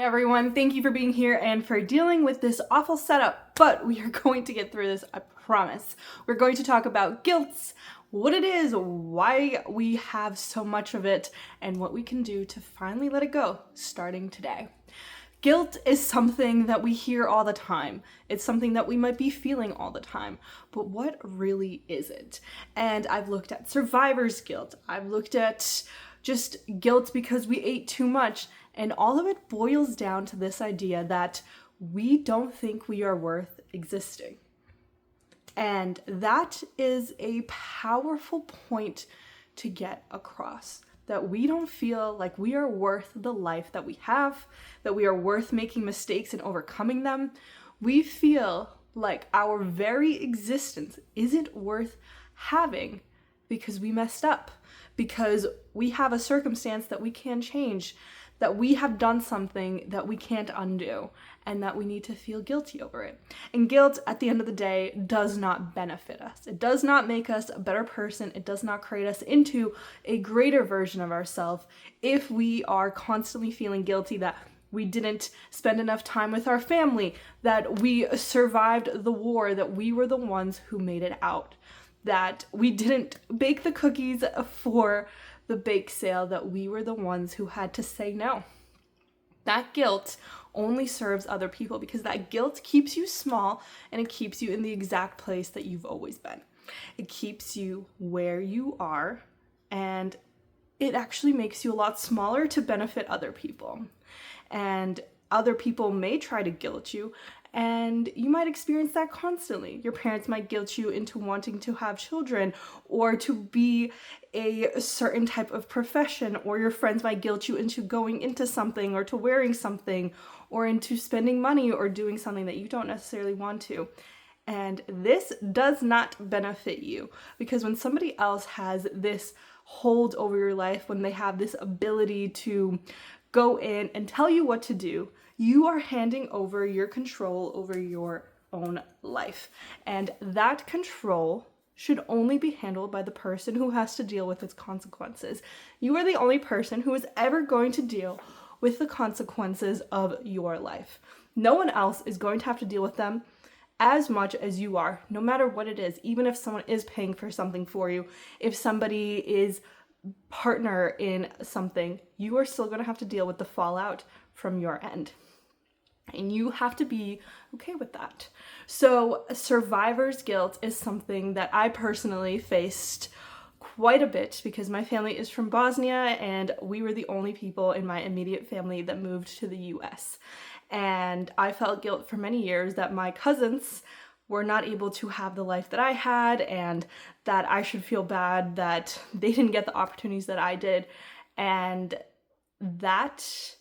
everyone, thank you for being here and for dealing with this awful setup, but we are going to get through this, I promise. We're going to talk about guilt, what it is, why we have so much of it, and what we can do to finally let it go, starting today. Guilt is something that we hear all the time. It's something that we might be feeling all the time. But what really is it? And I've looked at survivor's guilt. I've looked at just guilt because we ate too much. And all of it boils down to this idea that we don't think we are worth existing. And that is a powerful point to get across. That we don't feel like we are worth the life that we have, that we are worth making mistakes and overcoming them. We feel like our very existence isn't worth having because we messed up, because we have a circumstance that we can't change, that we have done something that we can't undo, and that we need to feel guilty over it. And guilt, at the end of the day, does not benefit us. It does not make us a better person. It does not create us into a greater version of ourselves if we are constantly feeling guilty that we didn't spend enough time with our family, that we survived the war, that we were the ones who made it out, that we didn't bake the cookies for the bake sale, that we were the ones who had to say no. That guilt only serves other people because that guilt keeps you small and it keeps you in the exact place that you've always been. It keeps you where you are, and it actually makes you a lot smaller to benefit other people. And other people may try to guilt you, and you might experience that constantly. Your parents might guilt you into wanting to have children or to be a certain type of profession, or your friends might guilt you into going into something or to wearing something or into spending money or doing something that you don't necessarily want to. And this does not benefit you, because when somebody else has this hold over your life, when they have this ability to go in and tell you what to do, you are handing over your control over your own life. And that control should only be handled by the person who has to deal with its consequences. You are the only person who is ever going to deal with the consequences of your life. No one else is going to have to deal with them as much as you are, no matter what it is. Even if someone is paying for something for you, if somebody is partner in something, you are still going to have to deal with the fallout from your end. And you have to be okay with that. So survivor's guilt is something that I personally faced quite a bit because my family is from Bosnia and we were the only people in my immediate family that moved to the US. And I felt guilt for many years that my cousins were not able to have the life that I had, and that I should feel bad that they didn't get the opportunities that I did. And that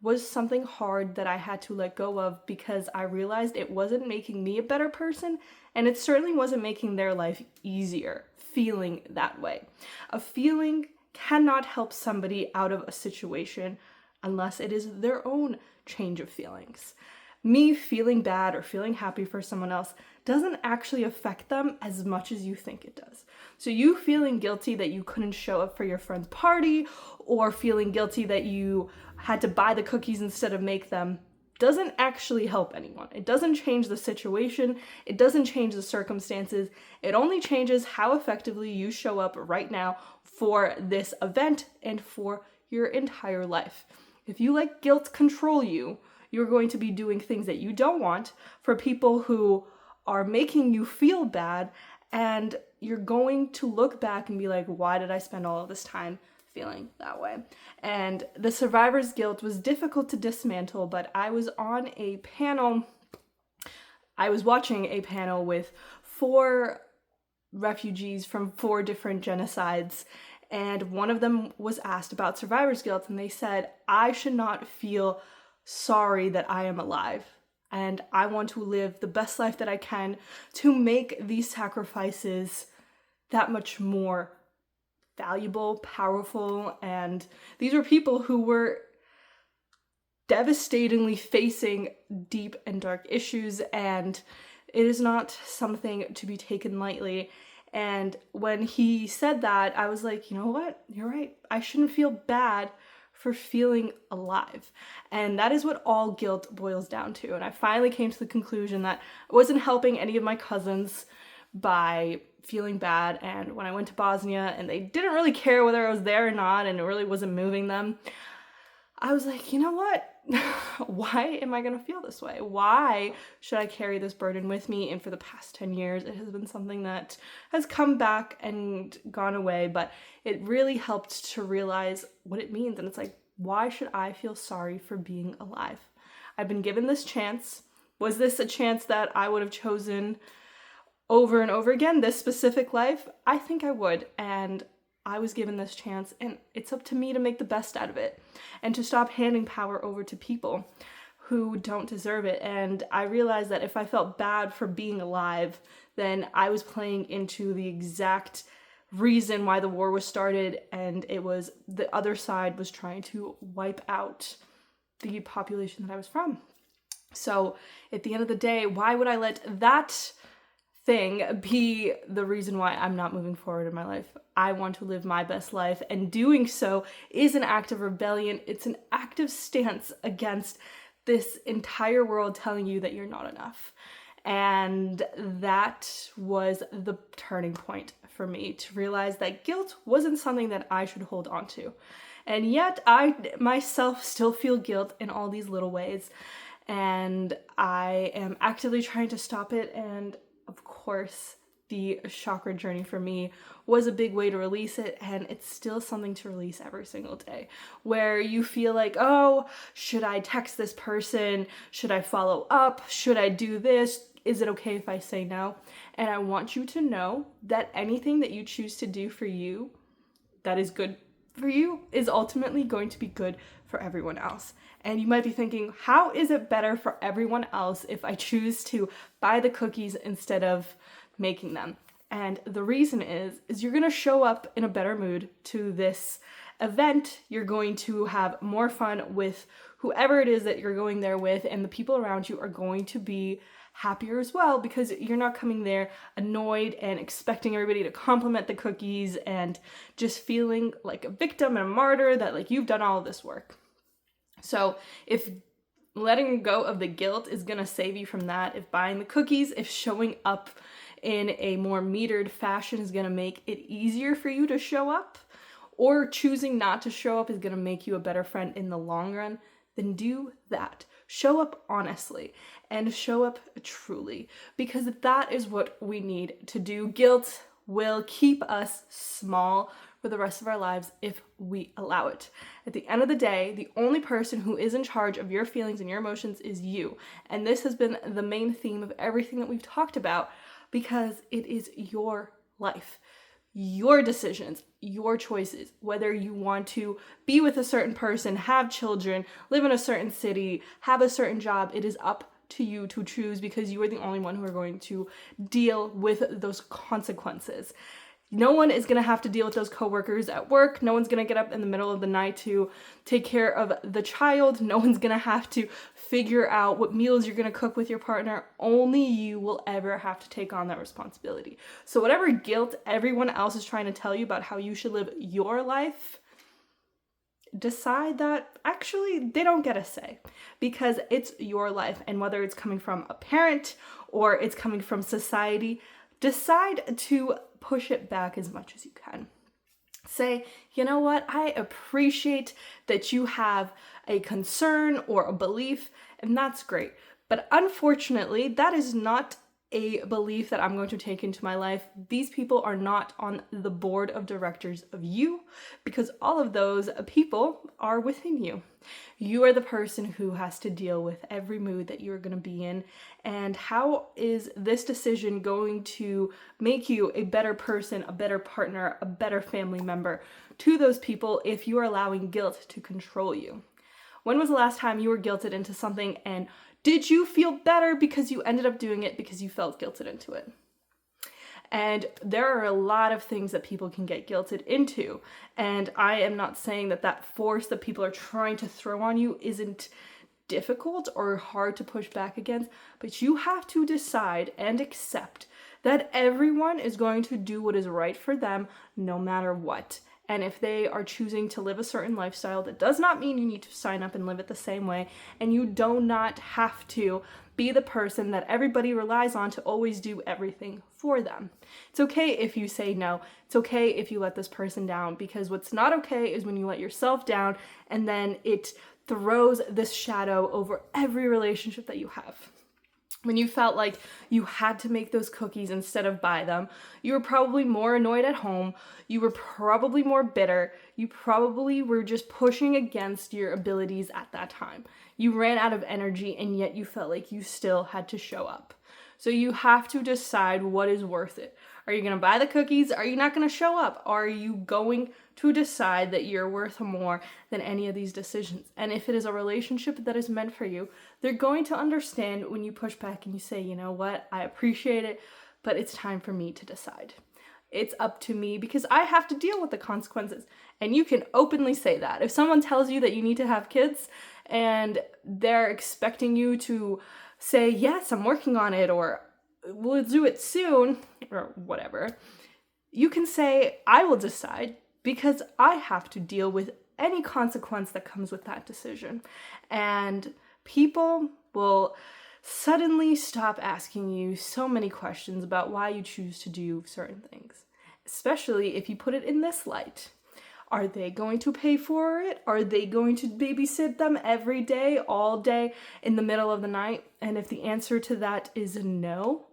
was something hard that I had to let go of, because I realized it wasn't making me a better person, and it certainly wasn't making their life easier feeling that way. A feeling cannot help somebody out of a situation unless it is their own change of feelings. Me feeling bad or feeling happy for someone else doesn't actually affect them as much as you think it does. So you feeling guilty that you couldn't show up for your friend's party, or feeling guilty that you had to buy the cookies instead of make them, doesn't actually help anyone. It doesn't change the situation. It doesn't change the circumstances. It only changes how effectively you show up right now for this event and for your entire life. If you let guilt control you, you're going to be doing things that you don't want for people who are making you feel bad, and you're going to look back and be like, why did I spend all of this time feeling that way? And the survivor's guilt was difficult to dismantle, but I was watching a panel with 4 refugees from 4 different genocides, and one of them was asked about survivor's guilt, and they said, I should not feel sorry that I am alive, and I want to live the best life that I can to make these sacrifices that much more valuable, powerful. And these were people who were devastatingly facing deep and dark issues, and it is not something to be taken lightly. And when he said that, I was like, you know what? You're right. I shouldn't feel bad for feeling alive. And that is what all guilt boils down to. And I finally came to the conclusion that I wasn't helping any of my cousins by feeling bad. And when I went to Bosnia and they didn't really care whether I was there or not, and it really wasn't moving them, I was like, you know what? Why am I going to feel this way? Why should I carry this burden with me? And for the past 10 years, it has been something that has come back and gone away, but it really helped to realize what it means. And it's like, why should I feel sorry for being alive? I've been given this chance. Was this a chance that I would have chosen over and over again, this specific life? I think I would. And I was given this chance, and it's up to me to make the best out of it and to stop handing power over to people who don't deserve it. And I realized that if I felt bad for being alive, then I was playing into the exact reason why the war was started, and it was the other side was trying to wipe out the population that I was from. So at the end of the day, why would I let that thing be the reason why I'm not moving forward in my life? I want to live my best life, and doing so is an act of rebellion. It's an active stance against this entire world telling you that you're not enough. And that was the turning point for me, to realize that guilt wasn't something that I should hold on to. And yet I myself still feel guilt in all these little ways, and I am actively trying to stop it. And of course, the chakra journey for me was a big way to release it, and it's still something to release every single day, where you feel like, oh, should I text this person? Should I follow up? Should I do this? Is it okay if I say no? And I want you to know that anything that you choose to do for you that is good for you is ultimately going to be good for everyone else. And you might be thinking, how is it better for everyone else if I choose to buy the cookies instead of making them? And the reason is you're going to show up in a better mood to this event. You're going to have more fun with whoever it is that you're going there with, and the people around you are going to be happier as well, because you're not coming there annoyed and expecting everybody to compliment the cookies and just feeling like a victim and a martyr that like you've done all of this work. So if letting go of the guilt is going to save you from that, if buying the cookies, if showing up in a more metered fashion is going to make it easier for you to show up, or choosing not to show up is going to make you a better friend in the long run, then do that. Show up honestly and show up truly, because that is what we need to do. Guilt will keep us small for the rest of our lives if we allow it. At the end of the day, the only person who is in charge of your feelings and your emotions is you. And this has been the main theme of everything that we've talked about, because it is your life, your decisions, your choices, whether you want to be with a certain person, have children, live in a certain city, have a certain job. It is up to you to choose, because you are the only one who are going to deal with those consequences. No one is going to have to deal with those coworkers at work. No one's going to get up in the middle of the night to take care of the child. No one's going to have to figure out what meals you're going to cook with your partner. Only you will ever have to take on that responsibility. So whatever guilt everyone else is trying to tell you about how you should live your life, decide that actually they don't get a say, because it's your life. And whether it's coming from a parent or it's coming from society, decide to push it back as much as you can. Say, you know what, I appreciate that you have a concern or a belief, and that's great. But unfortunately, that is not a belief that I'm going to take into my life. These people are not on the board of directors of you, because all of those people are within you. You are the person who has to deal with every mood that you're going to be in. And how is this decision going to make you a better person, a better partner, a better family member to those people if you are allowing guilt to control you? When was the last time you were guilted into something, and did you feel better because you ended up doing it because you felt guilted into it? And there are a lot of things that people can get guilted into. And I am not saying that that force that people are trying to throw on you isn't difficult or hard to push back against, but you have to decide and accept that everyone is going to do what is right for them no matter what. And if they are choosing to live a certain lifestyle, that does not mean you need to sign up and live it the same way. And you do not have to be the person that everybody relies on to always do everything for them. It's okay if you say no. It's okay if you let this person down, because what's not okay is when you let yourself down and then it throws this shadow over every relationship that you have. When you felt like you had to make those cookies instead of buy them, you were probably more annoyed at home, you were probably more bitter, you probably were just pushing against your abilities at that time. You ran out of energy and yet you felt like you still had to show up. So you have to decide what is worth it. Are you going to buy the cookies? Are you not going to show up? Are you going to decide that you're worth more than any of these decisions? And if it is a relationship that is meant for you, they're going to understand when you push back and you say, you know what, I appreciate it, but it's time for me to decide. It's up to me because I have to deal with the consequences. And you can openly say that. If someone tells you that you need to have kids and they're expecting you to say, yes, I'm working on it, or we'll do it soon, or whatever, you can say, I will decide, because I have to deal with any consequence that comes with that decision. And people will suddenly stop asking you so many questions about why you choose to do certain things, especially if you put it in this light. Are they going to pay for it? Are they going to babysit them every day, all day, in the middle of the night? And if the answer to that is no,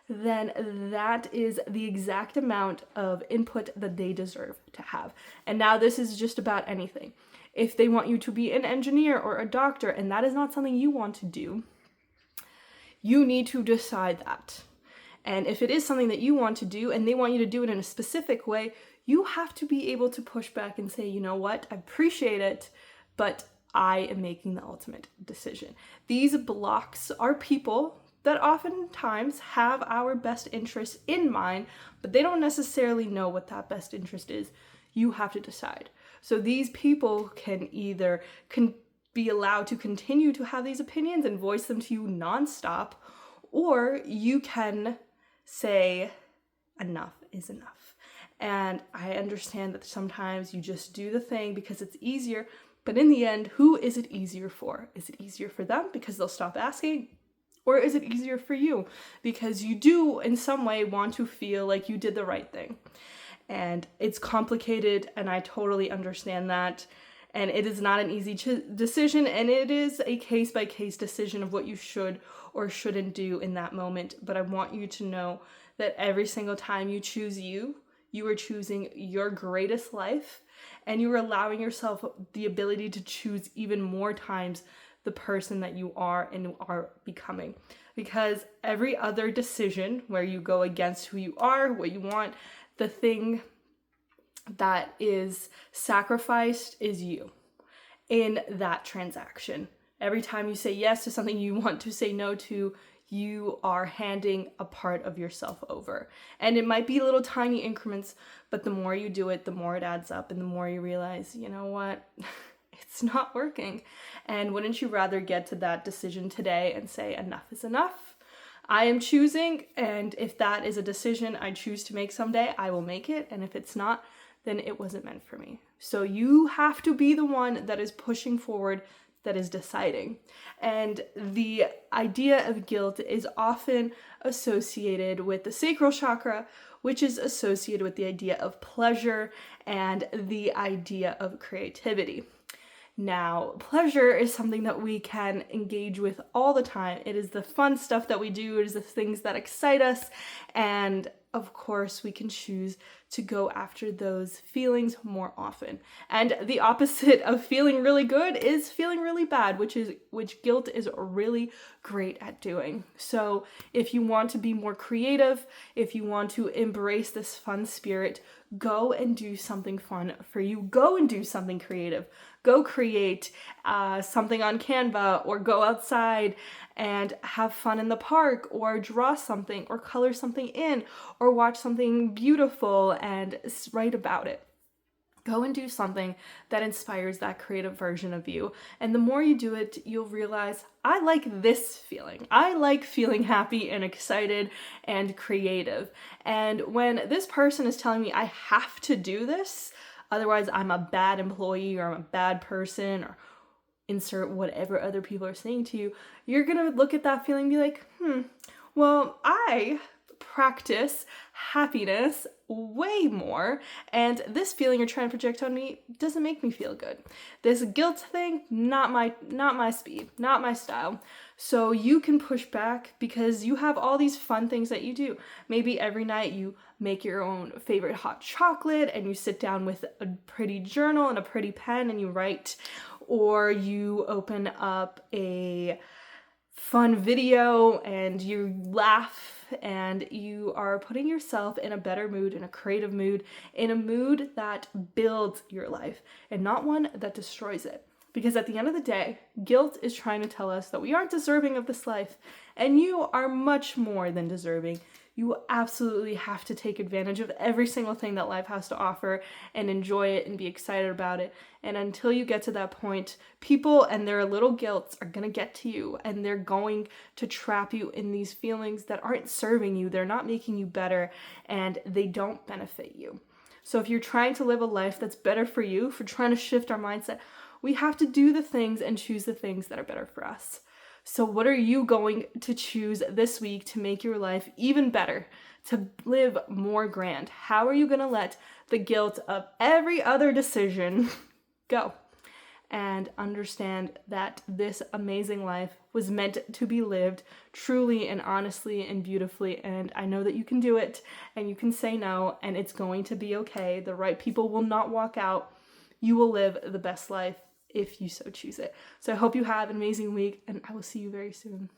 then that is the exact amount of input that they deserve to have. And now this is just about anything. If they want you to be an engineer or a doctor, and that is not something you want to do, you need to decide that. And if it is something that you want to do and they want you to do it in a specific way, you have to be able to push back and say, you know what, I appreciate it, but I am making the ultimate decision. These blocks are people that oftentimes have our best interests in mind, but they don't necessarily know what that best interest is. You have to decide. So these people can either be allowed to continue to have these opinions and voice them to you nonstop, or you can say, enough is enough. And I understand that sometimes you just do the thing because it's easier, but in the end, who is it easier for? Is it easier for them because they'll stop asking? Or is it easier for you because you do in some way want to feel like you did the right thing? And it's complicated, and I totally understand that. And it is not an easy decision, and it is a case-by-case decision of what you should or shouldn't do in that moment. But I want you to know that every single time you choose you are choosing your greatest life, and you are allowing yourself the ability to choose even more times the person that you are and are becoming. Because every other decision where you go against who you are, what you want, the thing that is sacrificed is you in that transaction. Every time you say yes to something you want to say no to, you are handing a part of yourself over. And it might be little tiny increments, but the more you do it, the more it adds up, and the more you realize, you know what, it's not working. And wouldn't you rather get to that decision today and say, enough is enough? I am choosing, and if that is a decision I choose to make someday, I will make it. And if it's not, then it wasn't meant for me. So you have to be the one that is pushing forward, that is deciding. And the idea of guilt is often associated with the sacral chakra, which is associated with the idea of pleasure and the idea of creativity. Now, pleasure is something that we can engage with all the time. It is the fun stuff that we do. It is the things that excite us. And of course, we can choose to go after those feelings more often. And the opposite of feeling really good is feeling really bad, which guilt is really great at doing. So if you want to be more creative, if you want to embrace this fun spirit, go and do something fun for you. Go and do something creative. Go create something on Canva, or go outside and have fun in the park, or draw something, or color something in, or watch something beautiful and write about it. Go and do something that inspires that creative version of you. And the more you do it, you'll realize, I like this feeling. I like feeling happy and excited and creative. And when this person is telling me I have to do this, Otherwise, I'm a bad employee, or I'm a bad person, or insert whatever other people are saying to you. You're gonna look at that feeling and be like, well, I practice happiness way more, and this feeling you're trying to project on me doesn't make me feel good. This guilt thing, not my speed, not my style. So you can push back because you have all these fun things that you do. Maybe every night you make your own favorite hot chocolate and you sit down with a pretty journal and a pretty pen and you write, or you open up a fun video and you laugh and you are putting yourself in a better mood, in a creative mood, in a mood that builds your life and not one that destroys it. Because at the end of the day, guilt is trying to tell us that we aren't deserving of this life, and you are much more than deserving. You absolutely have to take advantage of every single thing that life has to offer and enjoy it and be excited about it. And until you get to that point, people and their little guilts are gonna get to you, and they're going to trap you in these feelings that aren't serving you, they're not making you better, and they don't benefit you. So if you're trying to live a life that's better for you, if we're trying to shift our mindset, we have to do the things and choose the things that are better for us. So what are you going to choose this week to make your life even better, to live more grand? How are you going to let the guilt of every other decision go and understand that this amazing life was meant to be lived truly and honestly and beautifully? And I know that you can do it, and you can say no, and it's going to be okay. The right people will not walk out. You will live the best life if you so choose it. So I hope you have an amazing week, and I will see you very soon.